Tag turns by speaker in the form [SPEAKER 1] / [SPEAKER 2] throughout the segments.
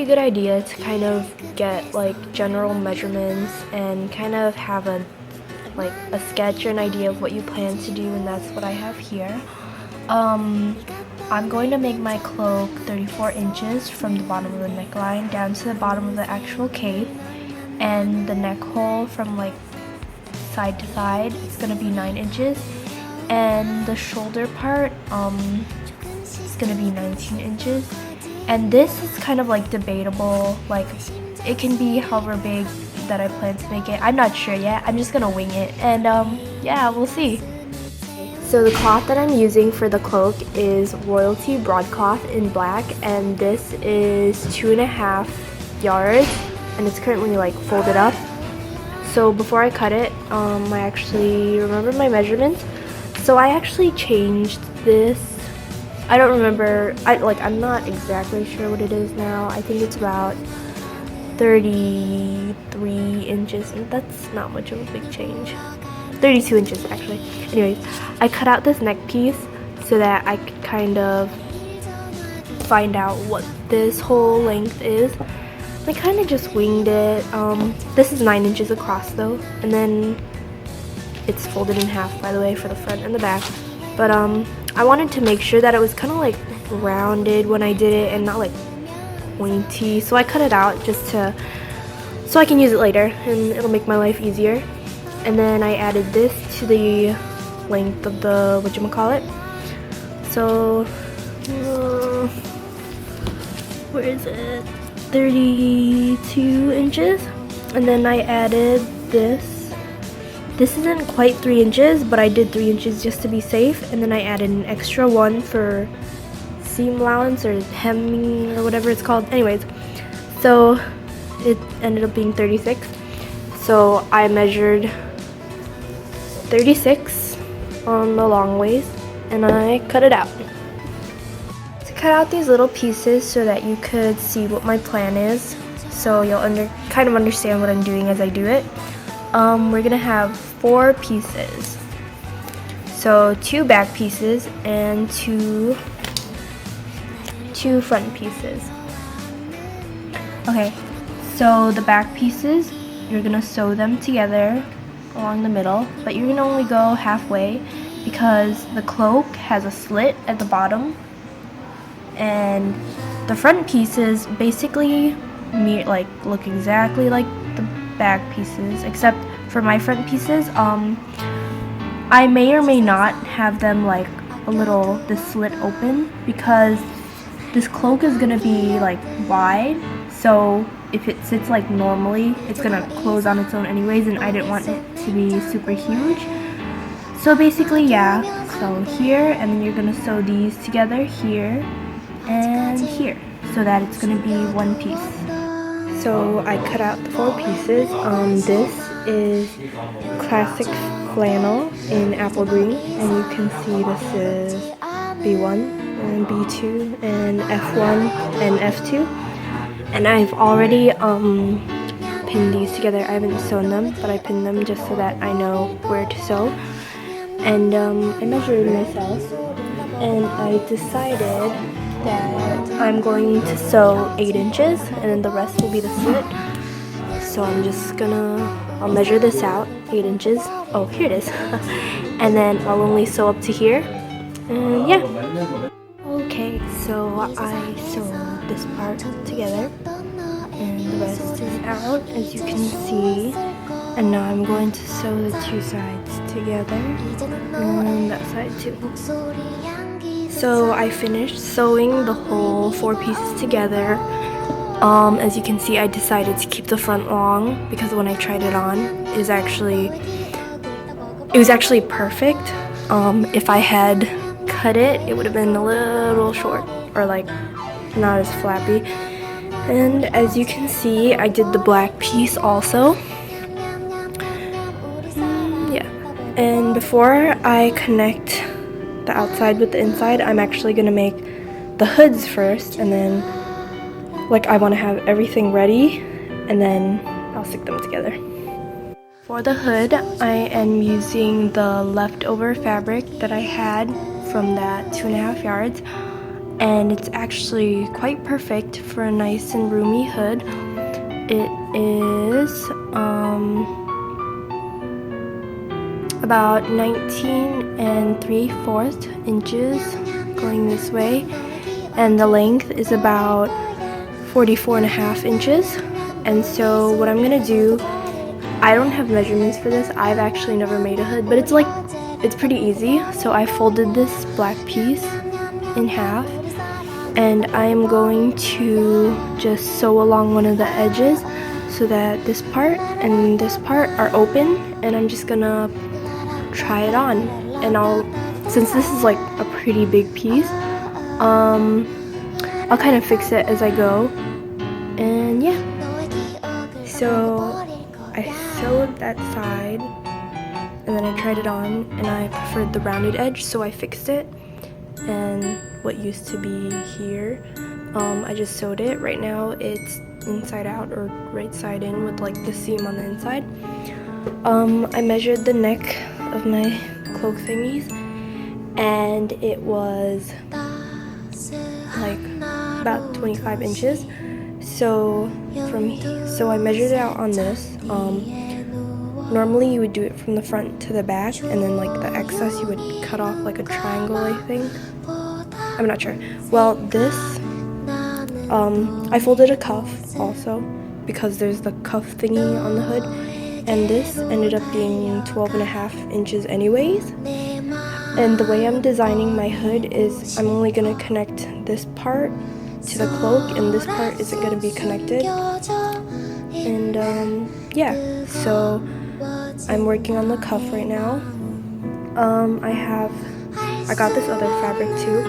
[SPEAKER 1] a good idea to kind of get like general measurements and kind of have a sketch or an idea of what you plan to do, and that's what I have here. I'm going to make my cloak 34 inches from the bottom of the neckline down to the bottom of the actual cape, and the neck hole from like side to side it's gonna be 9 inches, and the shoulder part it's gonna be 19 inches. And this is kind of like debatable, like it can be however big that I plan to make it. I'm not sure yet. I'm just gonna wing it, and yeah, we'll see. So the cloth that I'm using for the cloak is royalty broadcloth in black, and this is 2.5 yards, and it's currently like folded up. So before I cut it, I actually remembered my measurements. So I actually changed this. I don't remember. I'm not exactly sure what it is now. I think it's about 33 inches, and that's not much of a big change. 32 inches actually. Anyways, I cut out this neck piece so that I could kind of find out what this whole length is. I kind of just winged it. This is 9 inches across though, and then it's folded in half, by the way, for the front and the back. But I wanted to make sure that it was kind of like rounded when I did it and not like pointy, so I cut it out just so I can use it later and it'll make my life easier. And then I added this to the length of the whatchamacallit. So where is it? 32 inches. And then I added this. This isn't quite 3 inches, but I did 3 inches just to be safe. And then I added an extra one for seam allowance or hemming or whatever it's called. Anyways, so it ended up being 36. So I measured 36 on the long waist and I cut it out. To cut out these little pieces so that you could see what my plan is, so you'll kind of understand what I'm doing as I do it. We're gonna have 4 pieces, so 2 back pieces and two front pieces. Okay, so the back pieces, you're gonna sew them together along the middle, but you're gonna only go halfway because the cloak has a slit at the bottom, and the front pieces basically look exactly like the back pieces, except for my front pieces, I may or may not have them like this slit open because this cloak is gonna be like wide, so if it sits like normally, it's gonna close on its own anyways, and I didn't want it to be super huge. So basically, yeah, so here, and then you're gonna sew these together here and here, so that it's gonna be one piece. So I cut out the 4 pieces. This is classic flannel in apple green, and you can see this is B1 and B2 and F1 and F2. And I've already pinned these together. I haven't sewn them, but I pinned them just so that I know where to sew. And I measured myself, and I decided that I'm going to sew 8 inches, and then the rest will be the slit. So I'll measure this out, 8 inches. Oh, here it is. And then I'll only sew up to here, and yeah. Okay, so I sewed this part together and the rest is out, as you can see, and now I'm going to sew the 2 sides together and that side too. So I finished sewing the whole 4 pieces together. As you can see, I decided to keep the front long because when I tried it on, it was actually perfect. If I had cut it, it would have been a little short or like not as flappy. And as you can see, I did the black piece also. Yeah, and before I connect the outside with the inside, I'm actually gonna make the hoods first, and then I want to have everything ready and then I'll stick them together. For the hood, I am using the leftover fabric that I had from that 2.5 yards. and it's actually quite perfect for a nice and roomy hood. It is about 19 3/4 inches going this way, and the length is about 44.5 inches. And so what I'm gonna do, I don't have measurements for this. I've actually never made a hood, but it's pretty easy. So I folded this black piece in half, and I'm going to just sew along one of the edges so that this part and this part are open, and I'm just gonna try it on. And since this is like a pretty big piece, I'll kind of fix it as I go. And yeah, so I sewed that side and then I tried it on, and I preferred the rounded edge, so I fixed it. And what used to be here, I just sewed it. Right now it's inside out, or right side in, with like the seam on the inside. I measured the neck of my cloak thingies, and it was like about 25 inches. So I measured it out on this. Normally you would do it from the front to the back, and then like the excess you would cut off like a triangle, I think. I'm not sure. Well, this, I folded a cuff also because there's the cuff thingy on the hood, and this ended up being 12.5 inches anyways. And the way I'm designing my hood is I'm only going to connect this part to the cloak, and this part isn't going to be connected. And yeah, so I'm working on the cuff right now. I got this other fabric too.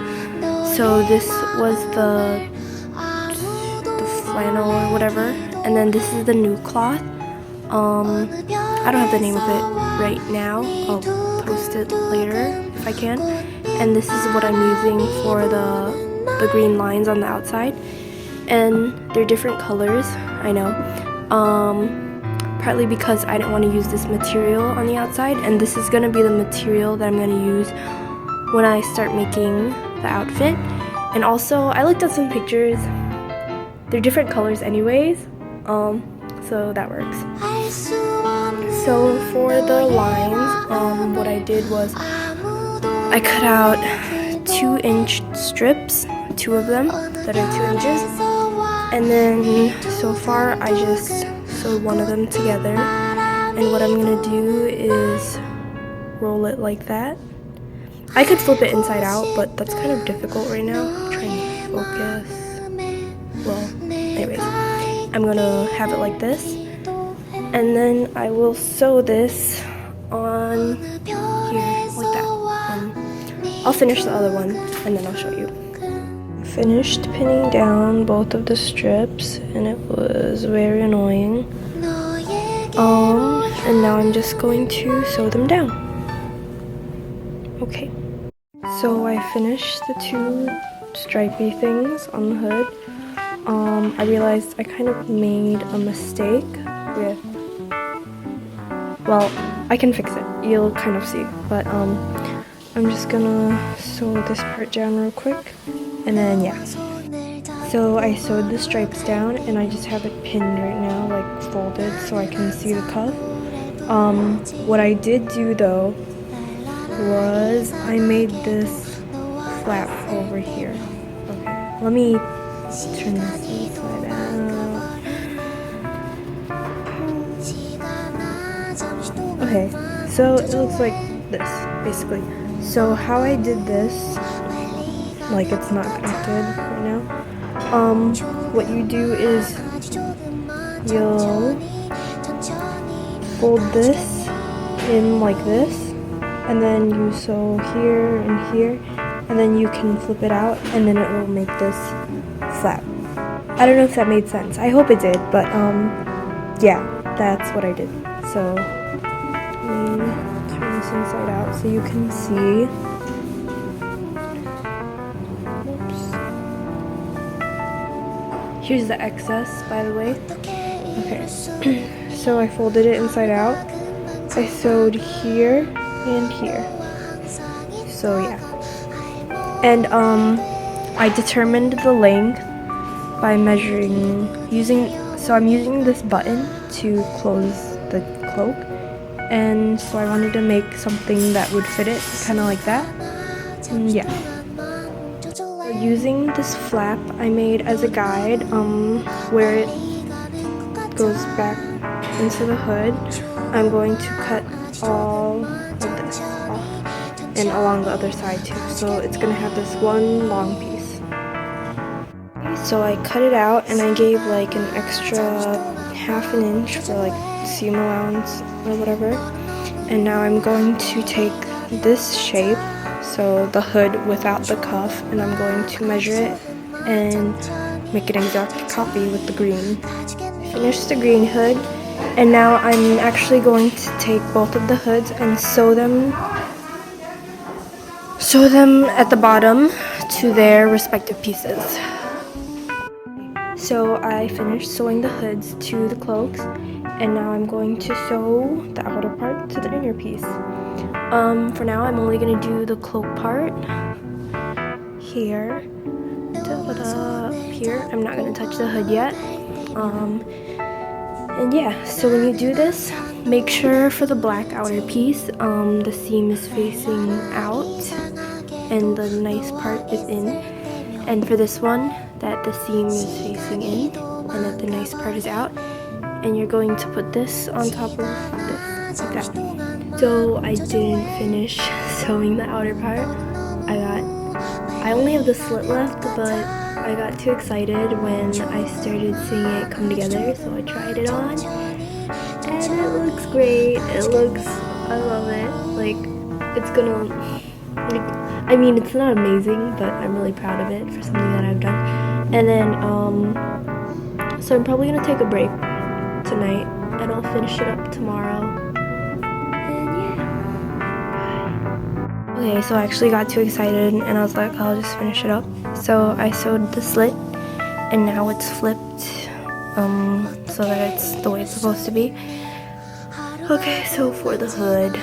[SPEAKER 1] So this was the flannel or whatever, and then this is the new cloth. I don't have the name of it right now. I'll post it later if I can. And this is what I'm using for the green lines on the outside. And they're different colors, I know. Partly because I didn't want to use this material on the outside, and this is going to be the material that I'm going to use when I start making the outfit. And also, I looked at some pictures. They're different colors anyways, so that works. So for the lines, what I did was I cut out 2-inch strips, 2 of them that are 2 inches, and then so far I just sewed one of them together. And what I'm gonna do is roll it like that. I could flip it inside out, but that's kind of difficult right now. I'm trying to focus. Well, anyways, I'm gonna have it like this, and then I will sew this on here like that. I'll finish the other one and then I'll show you. Finished pinning down both of the strips, and it was very annoying. And now I'm just going to sew them down. Okay. So I finished the 2 stripy things on the hood. I realized I kind of made a mistake with, well, I can fix it. You'll kind of see. But I'm just gonna sew this part down real quick, and then yeah. So I sewed the stripes down, and I just have it pinned right now, like folded, so I can see the cuff. What I did do though was I made this flap over here. Okay, let me turn this inside out. Okay, so it looks like this, basically. So how I did this, like it's not connected right now. What you do is you'll fold this in like this, and then you sew here and here, and then you can flip it out, and then it will make this flap. I don't know if that made sense. I hope it did, but yeah, that's what I did. So let me turn this inside out so you can see. Here's the excess, by the way. Okay, so I folded it inside out. I sewed here and here. So yeah. And I determined the length by measuring, so I'm using this button to close the cloak, and so I wanted to make something that would fit it, kind of like that. And yeah. So using this flap I made as a guide, where it goes back into the hood, I'm going to cut all of this off and along the other side too, so it's gonna have this one long piece. So I cut it out and I gave like an extra ½ inch for like seam allowance or whatever, and now I'm going to take this shape, so the hood without the cuff, and I'm going to measure it and make an exact copy with the green. Finish the green hood, and now I'm actually going to take both of the hoods and sew them at the bottom to their respective pieces. So I finished sewing the hoods to the cloaks, and now I'm going to sew the outer part to the inner piece. For now I'm only going to do the cloak part here. Here. I'm not going to touch the hood yet. And yeah, so when you do this, make sure for the black outer piece, the seam is facing out and the nice part is in. And for this one, that the seam is facing in and that the nice part is out. And you're going to put this on top of this, like that. So I didn't finish sewing the outer part. I only have the slit left, but I got too excited when I started seeing it come together, so I tried it on, and it looks great. I love it. Like, it's gonna, like, I mean, it's not amazing, but I'm really proud of it for something that I've done. And then, so I'm probably gonna take a break tonight, and I'll finish it up tomorrow. Okay, so I actually got too excited and I was like, I'll just finish it up. So I sewed the slit, and now it's flipped so that it's the way it's supposed to be. Okay, so for the hood,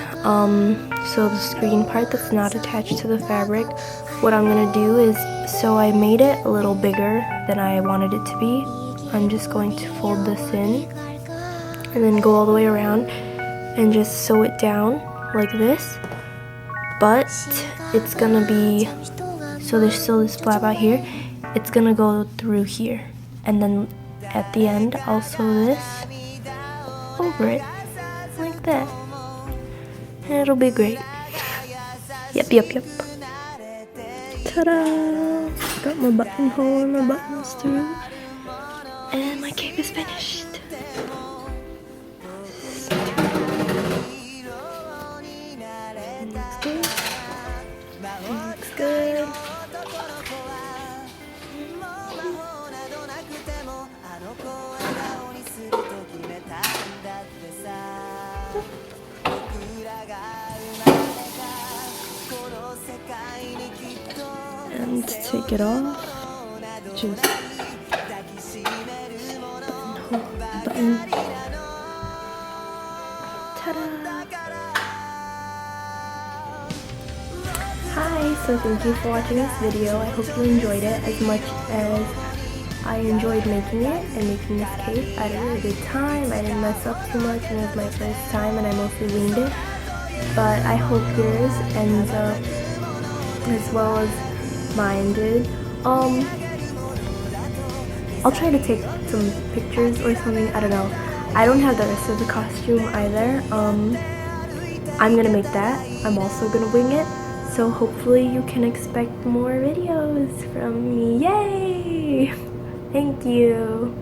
[SPEAKER 1] so the screen part that's not attached to the fabric, what I'm gonna do is, so I made it a little bigger than I wanted it to be. I'm just going to fold this in and then go all the way around and just sew it down like this. But it's gonna be, so there's still this flap out here, it's gonna go through here, and then at the end I'll sew this over it like that, and it'll be great. Yep. Ta-da! Got my buttonhole and my buttons through, and my cape is finished. Looks good. And to take it off, just button. Ta-da! Hi, so thank you for watching this video. I hope you enjoyed it as much as I enjoyed making it and making this cape. I had a really good time. I didn't mess up too much, and it was my first time and I mostly winged it. But I hope yours ends up as well as mine did. I'll try to take some pictures or something, I don't know. I don't have the rest of the costume either. I'm gonna make that. I'm also gonna wing it. So hopefully you can expect more videos from me. Yay! Thank you.